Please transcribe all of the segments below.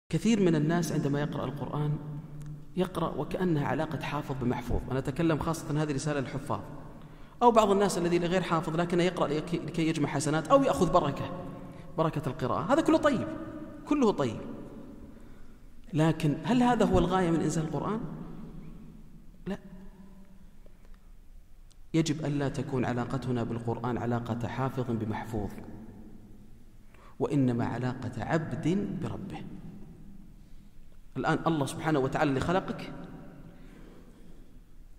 كثير من الناس عندما يقرأ القرآن يقرأ وكأنها علاقة حافظ بمحفوظ. أنا أتكلم خاصة هذه رسالة للحفاظ أو بعض الناس الذي غير حافظ لكن يقرأ لكي يجمع حسنات أو يأخذ بركة القراءة. هذا كله طيب، كله طيب، لكن هل هذا هو الغاية من إنزال القرآن؟ لا. يجب ألا تكون علاقتنا بالقرآن علاقة حافظ بمحفوظ، وإنما علاقة عبد بربه. الآن الله سبحانه وتعالى اللي خلقك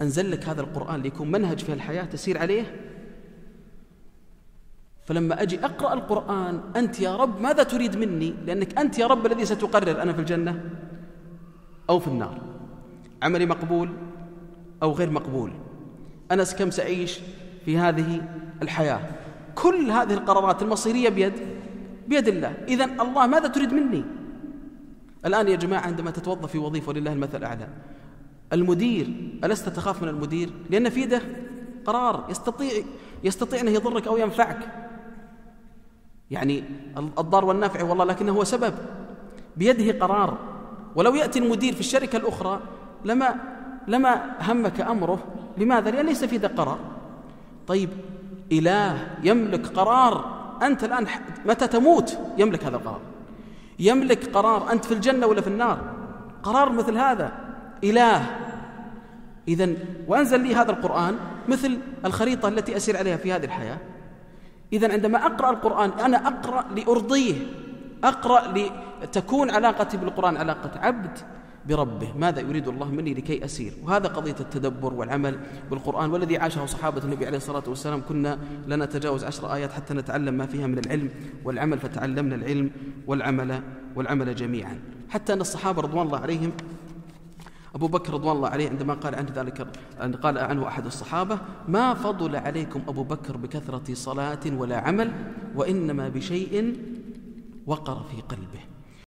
أنزل لك هذا القرآن ليكون منهج في الحياة تسير عليه. فلما أجي أقرأ القرآن أنت يا رب ماذا تريد مني؟ لأنك أنت يا رب الذي ستقرر أنا في الجنة أو في النار، عملي مقبول أو غير مقبول، أنا كم سأعيش في هذه الحياة. كل هذه القرارات المصيرية بيد الله. إذن الله ماذا تريد مني؟ الآن يا جماعة عندما تتوظف في وظيفة ولله المثل الأعلى، المدير ألست تخاف من المدير؟ لأن في يده قرار يستطيع أنه يضرك أو ينفعك، يعني الضار والنافع والله، لكنه هو سبب بيده قرار. ولو يأتي المدير في الشركة الأخرى لما همك أمره. لماذا؟ لأن ليس في يده قرار. طيب إله يملك قرار، أنت الآن متى تموت يملك هذا القرار، يملك قرار أنت في الجنة ولا في النار، قرار مثل هذا إله. إذن وأنزل لي هذا القرآن مثل الخريطة التي أسير عليها في هذه الحياة. إذن عندما أقرأ القرآن أنا أقرأ لأرضيه، أقرأ لتكون علاقتي بالقرآن علاقة عبد بربه. ماذا يريد الله مني لكي أسير؟ وهذا قضية التدبر والعمل بالقرآن، والذي عاشه صحابة النبي عليه الصلاة والسلام. كنا لا نتجاوز 10 آيات حتى نتعلم ما فيها من العلم والعمل، فتعلمنا العلم والعمل جميعا. حتى أن الصحابة رضوان الله عليهم، أبو بكر رضوان الله عليه عندما قال عنه ذلك، قال عنه أحد الصحابة: ما فضل عليكم أبو بكر بكثرة صلاة ولا عمل، وإنما بشيء وقر في قلبه.